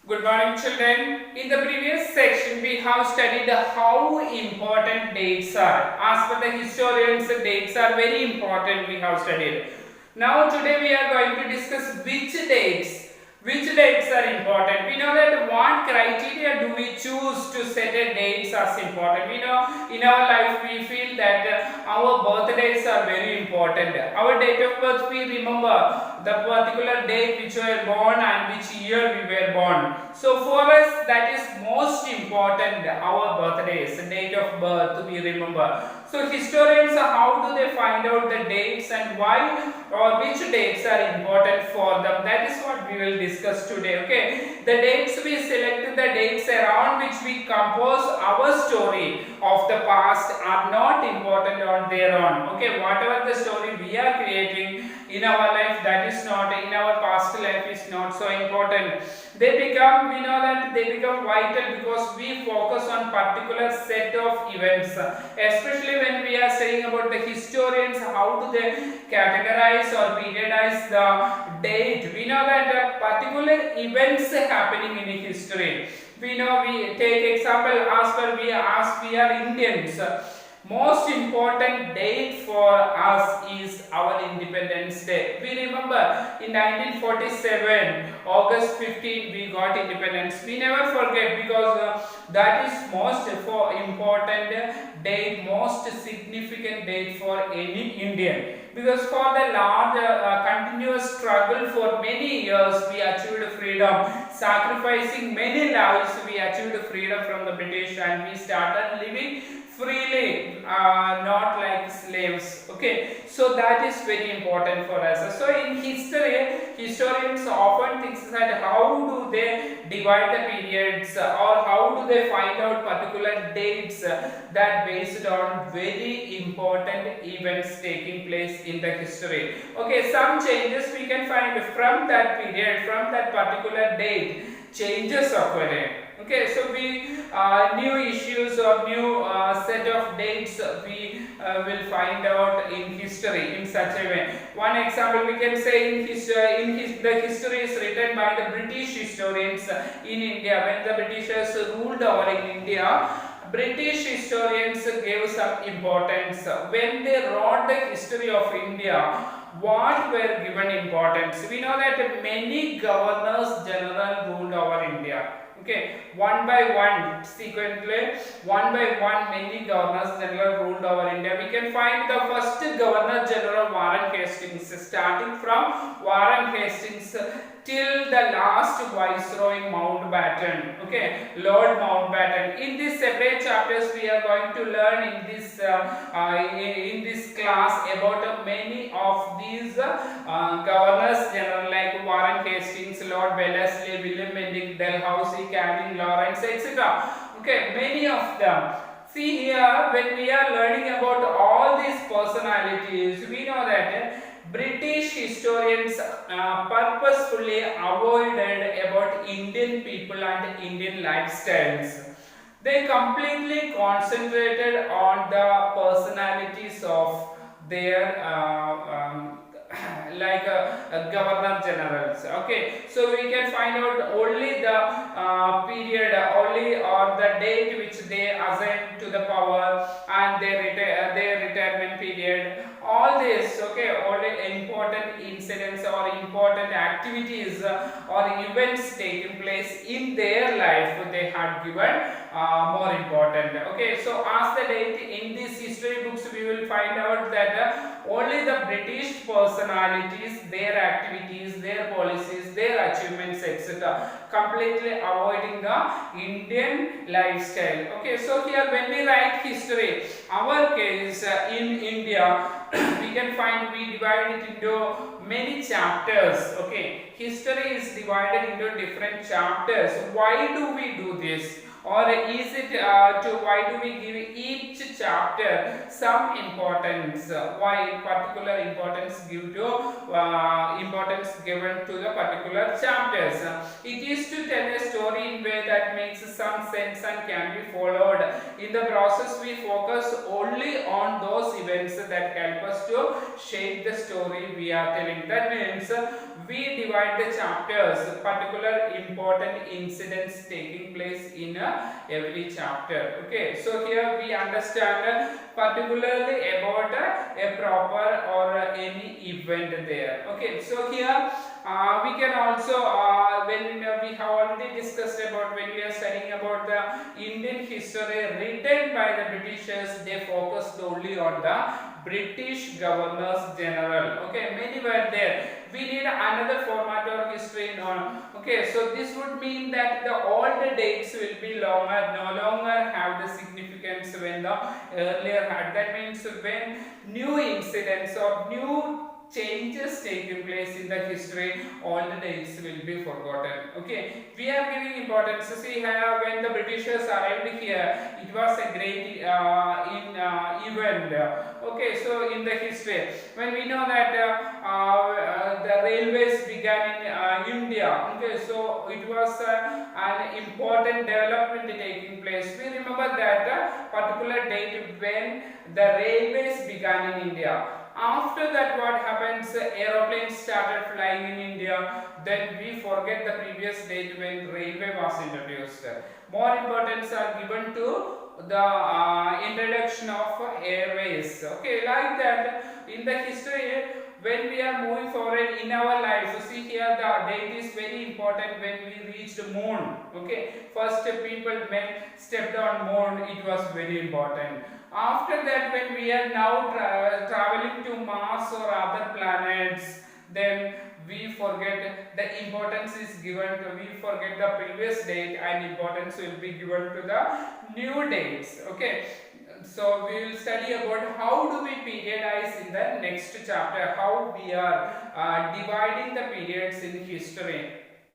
Good morning, children. In the previous section, we have studied how important dates are. As per the historians, dates are very important. We have studied. Now, today we are going to discuss which dates are important. We know that what criteria do we choose to set a dates as important. We know in our life we feel that our birthdays are very important. Our date of birth, we remember the particular date which we were born and which year we were born. So for us that is most important, our birthdays, date of birth we remember. So historians, how do they find out the dates and why or which dates are important for them? That is what we will discuss today. Okay, the dates we select, the dates around which we compose our story of the past are not important on their own. Okay, whatever the story we are creating in our life, that is not in our past life is not so important. They become, we know that they become vital because we focus on particular set of events, especially when we are saying about the historians, how do they categorize or periodize the date. We know that particular events happening in history, we know, we take example as we are Indians, most important date for us is our Independence Day. We remember in 1947, August 15, we got independence. We never forget because that is most important date, most significant date for any Indian. Because for the large continuous struggle for many years, we achieved freedom. Sacrificing many lives, we achieved freedom from the British and we started living freely, not like slaves. Okay, so that is very important for us. So in history, historians often think that how do they divide the periods or how do they find out particular dates that based on very important events taking place in the history. Okay, some changes we can find from that period, from that particular date, changes occurring. Okay, so we new issues or new set of dates we will find out in history in such a way. One example we can say the history is written by the British historians in India. When the Britishers ruled over in India, British historians gave some importance. When they wrote the history of India, what were given importance? We know that many governors general ruled over India. Okay, one by one, sequentially, one by one, many governors general ruled over India. We can find the first governor general Warren Hastings, starting from Warren Hastings till the last viceroy Mountbatten. Okay, Lord Mountbatten. In these separate chapters, we are going to learn in this class about many of these governors general like Warren Hastings, Lord Wellesley, William Bentinck, Dalhousie, Canning, Lawrence, etc. Okay, many of them. See here, when we are learning about all these personalities, we know that British historians purposefully avoided about Indian people and Indian lifestyles. They completely concentrated on the personalities of their governor generals. Okay, so we can find out only the period, only or the date which they assigned to the power and their retirement period. All this, okay, all the important incidents or important activities or events taking place in their life, they had given more important. Okay, so as the date in these history books, we will find out that only the British personalities, their activities, their policies, their achievements, etc., completely avoiding the Indian lifestyle. Okay, so here when we write history, our case in India, we can find we divide it into many chapters. Okay, history is divided into different chapters. Why do we do this? Or is it why do we give each chapter some importance? Why particular importance importance given to the particular chapters? It is to tell a story in way that makes some sense sense and can be followed. In the process, we focus only on those events that help us to shape the story we are telling. That means we divide the chapters, particular important incidents taking place in every chapter. Okay, so here we understand particularly about a proper or any event there. Okay, so here we can also when we have already discussed about, when we are studying about the Indian history written by the Britishers, they focused only on the British governors general. Okay, many were there. We need another format or history on. Okay, so this would mean that the older dates will be longer, no longer have the significance when the earlier had. That means when new incidents or new changes taking place in the history, all the dates will be forgotten. Okay, we are giving importance. See here, when the Britishers arrived here, it was a great event. Okay, so in the history, when we know that the railways began in India. Okay, so it was an important development taking place. We remember that particular date when the railways began in India. After that, what happens? Aeroplanes started flying in India. Then we forget the previous date when railway was introduced. More importance are given to the introduction of airways. Okay, like that in the history, when we are moving forward in our life, so see here the date is very important when we reached moon. Okay, first people men stepped on moon, it was very important. After that, when we are now traveling to Mars or other planets, then we forget the importance is given to, we forget the previous date and importance will be given to the new dates. Okay, so we will study about how do we periodize in the next chapter, how we are dividing the periods in history.